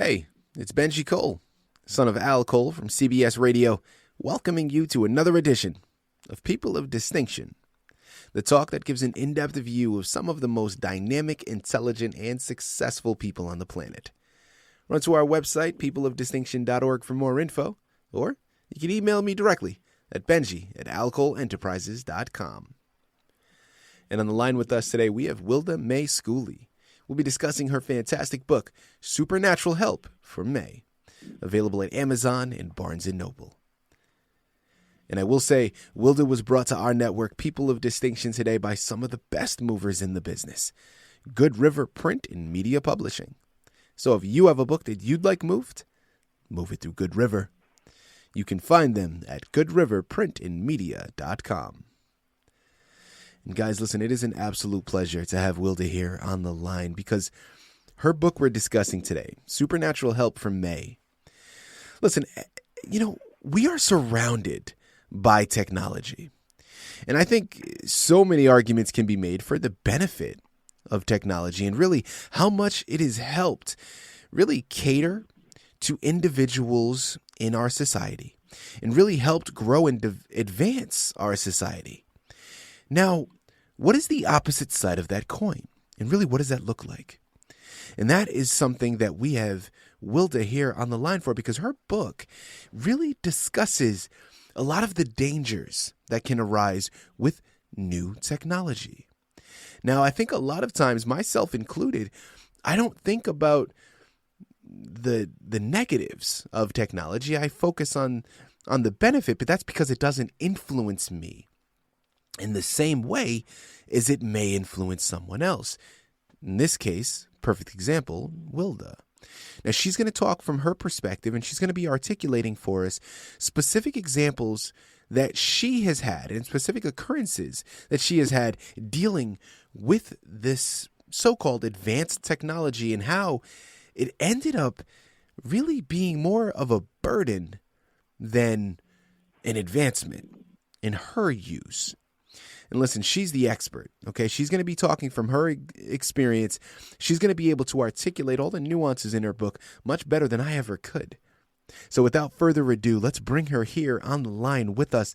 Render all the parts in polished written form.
Hey, it's Benjie Cole, son of Al Cole from CBS Radio, welcoming you to another edition of People of Distinction, the talk that gives an in-depth view of some of the most dynamic, intelligent, and successful people on the planet. Run to our website, peopleofdistinction.org, for more info, or you can email me directly at benji@alcoleenterprises.com. And on the line with us today, we have Wilda Mae Schooley. We'll be discussing her fantastic book, Supernatural Help For Mae, available at Amazon and Barnes & Noble. And I will say, Wilda was brought to our network, People of Distinction, today by some of the best movers in the business, Good River Print and Media Publishing. So if you have a book that you'd like moved, move it through Good River. You can find them at goodriverprintandmedia.com. And guys, listen, it is an absolute pleasure to have Wilda here on the line because her book we're discussing today, Supernatural Help For Mae. Listen, we are surrounded by technology. And I think so many arguments can be made for the benefit of technology and really how much it has helped really cater to individuals in our society and really helped grow and advance our society. Now, what is the opposite side of that coin? And really, what does that look like? And that is something that we have Wilda here on the line for, because her book really discusses a lot of the dangers that can arise with new technology. Now, I think a lot of times, myself included, I don't think about the negatives of technology. I focus on the benefit, but that's because it doesn't influence me in the same way as it may influence someone else. In this case, perfect example, Wilda. Now, she's going to talk from her perspective, and she's going to be articulating for us specific examples that she has had and specific occurrences that she has had dealing with this so-called advanced technology and how it ended up really being more of a burden than an advancement in her use. And listen, she's the expert, okay? She's going to be talking from her experience. She's going to be able to articulate all the nuances in her book much better than I ever could. So without further ado, let's bring her here on the line with us.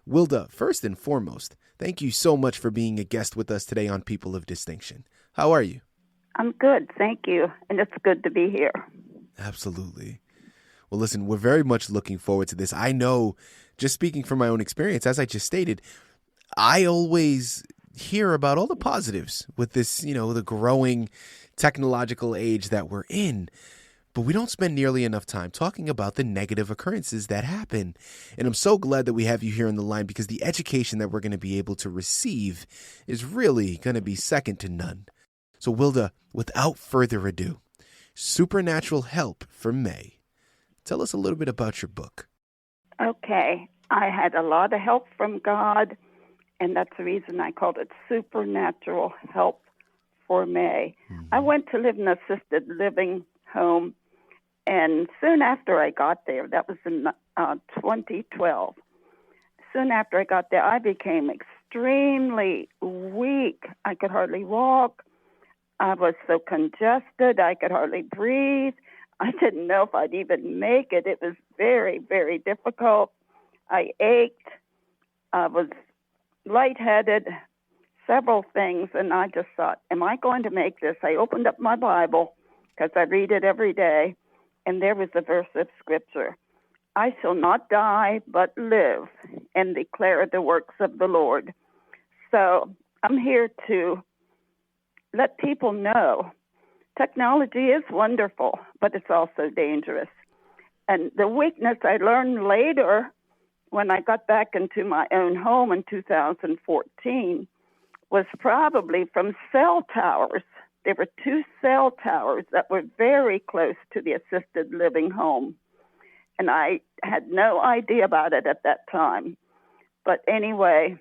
Wilda, first and foremost, thank you so much for being a guest with us today on People of Distinction. How are you? I'm good, thank you, and it's good to be here. Absolutely. Well, listen, we're very much looking forward to this. I know, just speaking from my own experience, as I just stated, I always hear about all the positives with this, the growing technological age that we're in. But we don't spend nearly enough time talking about the negative occurrences that happen. And I'm so glad that we have you here on the line because the education that we're going to be able to receive is really going to be second to none. So Wilda, without further ado, Supernatural Help For Mae. Tell us a little bit about your book. Okay. I had a lot of help from God, and that's the reason I called it Supernatural Help For Mae. Mm-hmm. I went to live in an assisted living home, and soon after I got there, that was in 2012, soon after I got there, I became extremely weak. I could hardly walk. I was so congested, I could hardly breathe. I didn't know if I'd even make it. It was very, very difficult. I ached. I was lightheaded, several things, and I just thought, am I going to make this? I opened up my Bible, because I read it every day, and there was a verse of Scripture. I shall not die, but live, and declare the works of the Lord. So I'm here to let people know technology is wonderful, but it's also dangerous. And the weakness I learned later when I got back into my own home in 2014 was probably from cell towers. There were 2 cell towers that were very close to the assisted living home. And I had no idea about it at that time. But anyway,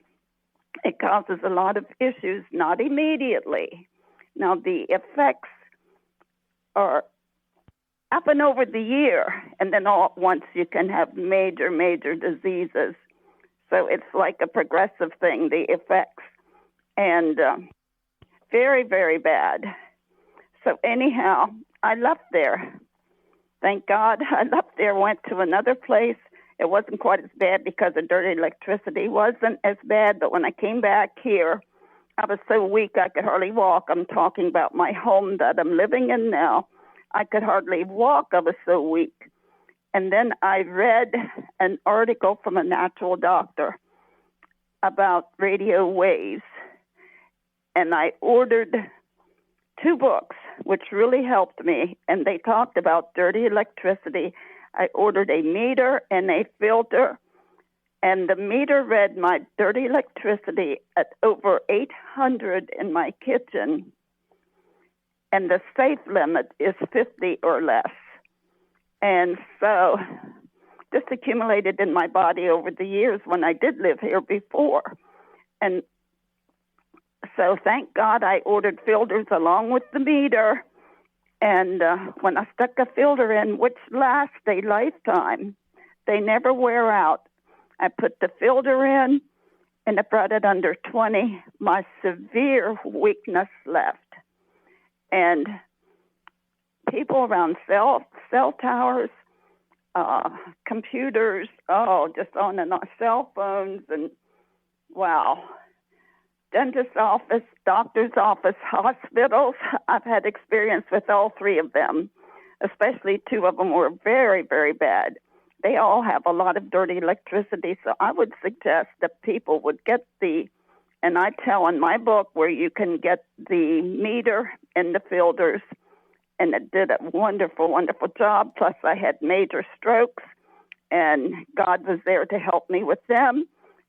it causes a lot of issues, not immediately. Now, the effects happen over the year, and then all at once you can have major, major diseases. So it's like a progressive thing, the effects. And very, very bad. So anyhow, I left there. thank God I left there, went to another place. It wasn't quite as bad because the dirty electricity wasn't as bad, but when I came back here, I was so weak I could hardly walk. I'm talking about my home that I'm living in now. I could hardly walk. I was so weak. And then I read an article from a natural doctor about radio waves. And I ordered 2 books, which really helped me. And they talked about dirty electricity. I ordered a meter and a filter. And the meter read my dirty electricity at over 800 in my kitchen. And the safe limit is 50 or less. And so this accumulated in my body over the years when I did live here before. And so thank God I ordered filters along with the meter. And when I stuck a filter in, which lasts a lifetime, they never wear out. I put the filter in, and it brought it under 20. My severe weakness left. And people around cell towers, computers, just on and on, cell phones, and wow. Dentist's office, doctor's office, hospitals. I've had experience with all 3 of them, especially 2 of them were very, very bad. They all have a lot of dirty electricity, so I would suggest that people would get and I tell in my book where you can get the meter and the filters, and it did a wonderful, wonderful job. Plus, I had major strokes, and God was there to help me with them.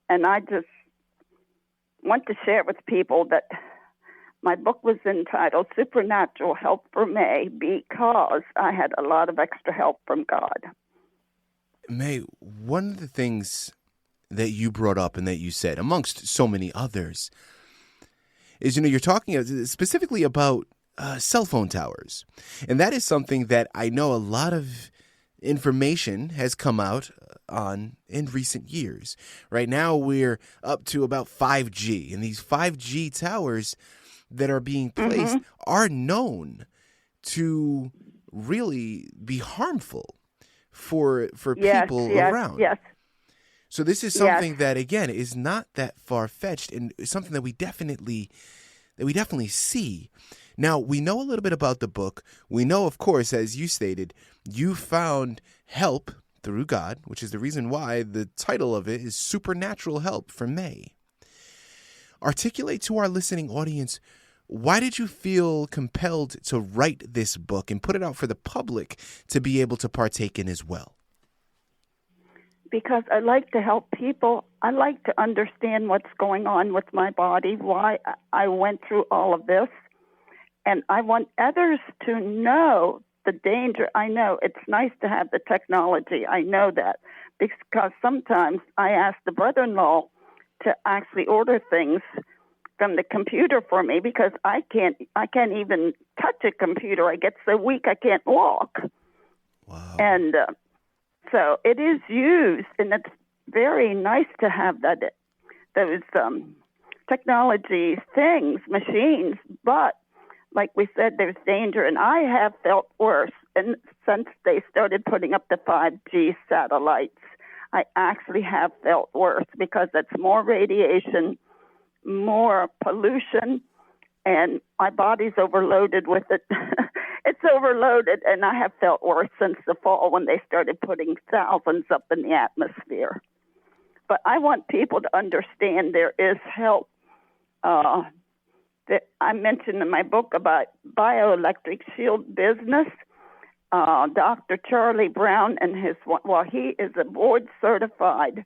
And I just want to share with people that my book was entitled Supernatural Help for Mae because I had a lot of extra help from God. Mae, one of the things that you brought up and that you said, amongst so many others, is, you're talking specifically about cell phone towers. And that is something that I know a lot of information has come out on in recent years. Right now, we're up to about 5G, and these 5G towers that are being placed are known to really be harmful for people around. Yes. So this is something that, again, is not that far-fetched, and something that we definitely see. Now, we know a little bit about the book. We know, of course, as you stated, you found help through God, which is the reason why the title of it is Supernatural Help for Mae. Articulate to our listening audience, why did you feel compelled to write this book and put it out for the public to be able to partake in as well? Because I like to help people. I like to understand what's going on with my body, why I went through all of this. And I want others to know the danger. I know it's nice to have the technology. I know that. Because sometimes I ask the brother-in-law to actually order things from the computer for me because I can't even touch a computer. I get so weak I can't walk. Wow. And so it is used, and it's very nice to have those technology things, machines. But like we said, there's danger, and I have felt worse. And since they started putting up the 5G satellites, I actually have felt worse because it's more radiation, more pollution, and my body's overloaded with it. It's overloaded, and I have felt worse since the fall when they started putting thousands up in the atmosphere. But I want people to understand there is help. That I mentioned in my book about bioelectric shield business. Dr. Charlie Brown and he is a board-certified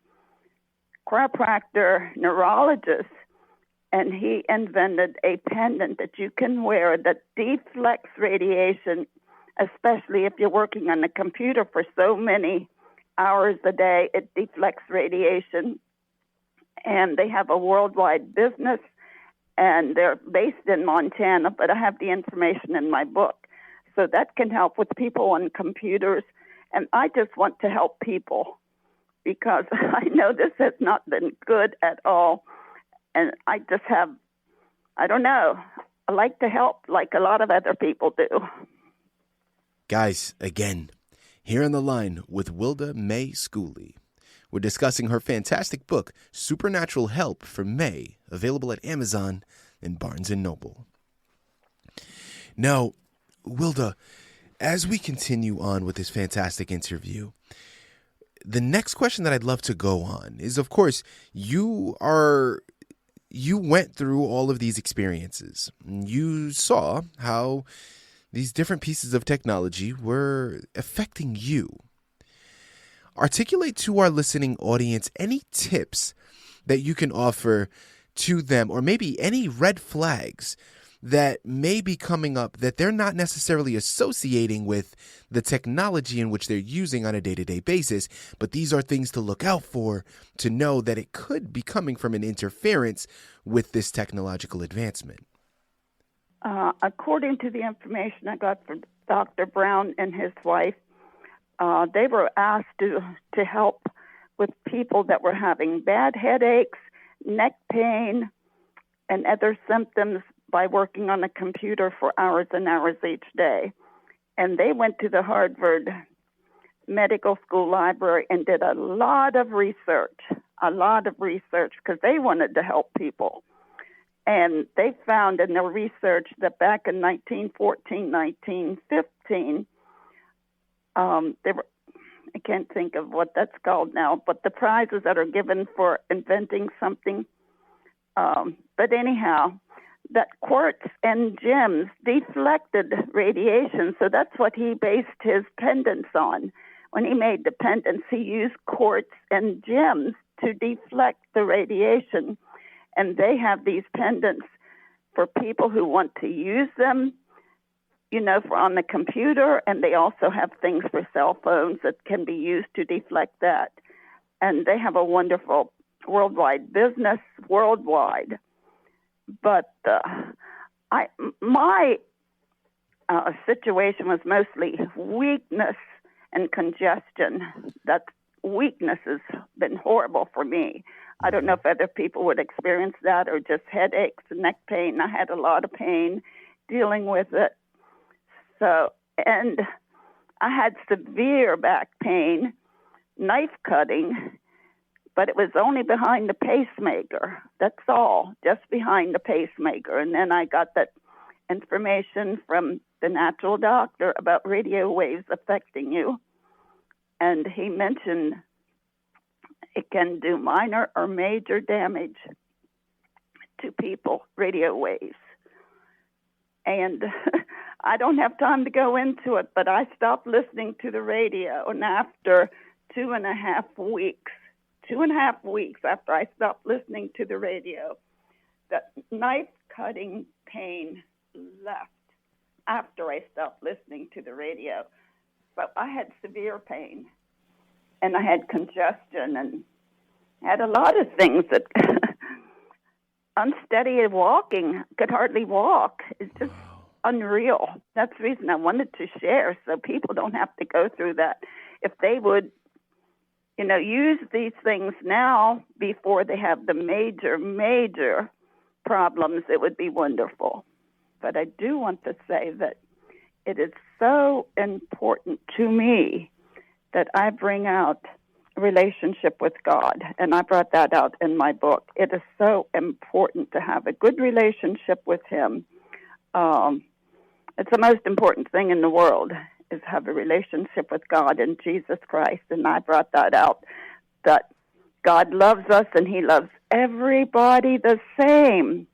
chiropractor neurologist, and he invented a pendant that you can wear that deflects radiation, especially if you're working on a computer for so many hours a day. It deflects radiation, and they have a worldwide business, and they're based in Montana, but I have the information in my book. So that can help with people on computers, and I just want to help people because I know this has not been good at all. And I just I don't know, I like to help like a lot of other people do. Guys, again, Here on the line with Wilda Mae Schooley. We're discussing her fantastic book, Supernatural Help for Mae, available at Amazon and Barnes & Noble. Now, Wilda, as we continue on with this fantastic interview, the next question that I'd love to go on is, of course, you went through all of these experiences. You saw how these different pieces of technology were affecting you. Articulate to our listening audience any tips that you can offer to them, or maybe any red flags that may be coming up that they're not necessarily associating with the technology in which they're using on a day-to-day basis, but these are things to look out for to know that it could be coming from an interference with this technological advancement. According to the information I got from Dr. Brown and his wife, they were asked to help with people that were having bad headaches, neck pain, and other symptoms by working on a computer for hours and hours each day. And they went to the Harvard Medical School Library and did a lot of research, because they wanted to help people. And they found in their research that back in 1914, 1915, they were, I can't think of what that's called now, but the prizes that are given for inventing something. But anyhow, that quartz and gems deflected radiation, so that's what he based his pendants on. When he made the pendants, he used quartz and gems to deflect the radiation. And they have these pendants for people who want to use them, for on the computer, and they also have things for cell phones that can be used to deflect that. And they have a wonderful worldwide business, worldwide. But my situation was mostly weakness and congestion. That weakness has been horrible for me. I don't know if other people would experience that, or just headaches and neck pain. I had a lot of pain dealing with it. So, and I had severe back pain, knife cutting, but it was only behind the pacemaker. That's all, just behind the pacemaker. And then I got that information from the natural doctor about radio waves affecting you. And he mentioned it can do minor or major damage to people, radio waves. And I don't have time to go into it, but I stopped listening to the radio. And after 2.5 weeks after I stopped listening to the radio, that knife-cutting pain left after I stopped listening to the radio. But I had severe pain, and I had congestion, and had a lot of things that unsteady walking, could hardly walk. It's just unreal. That's the reason I wanted to share, so people don't have to go through that. If they would, use these things now before they have the major problems, it would be wonderful. But I do want to say that it is so important to me that I bring out a relationship with God, and I brought that out in my book. It is so important to have a good relationship with Him. It's the most important thing in the world, is have a relationship with God and Jesus Christ, and I brought that out, that God loves us and He loves everybody the same.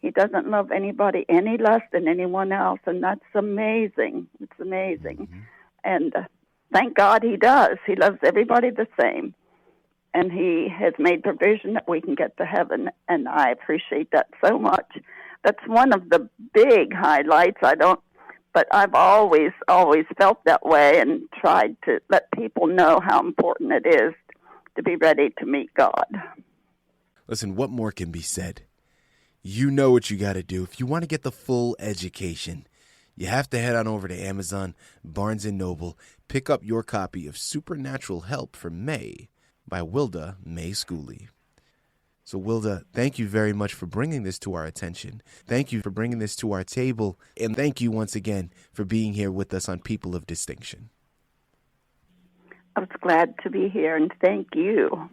He doesn't love anybody any less than anyone else, and that's amazing. It's amazing. Mm-hmm. And thank God He does. He loves everybody the same, and He has made provision that we can get to heaven, and I appreciate that so much. That's one of the big highlights. But I've always felt that way and tried to let people know how important it is to be ready to meet God. Listen, what more can be said? You know what you got to do. If you want to get the full education, you have to head on over to Amazon, Barnes & Noble, pick up your copy of Supernatural Help for Mae by Wilda Mae Schooley. So, Wilda, thank you very much for bringing this to our attention. Thank you for bringing this to our table. And thank you once again for being here with us on People of Distinction. I was glad to be here, and thank you.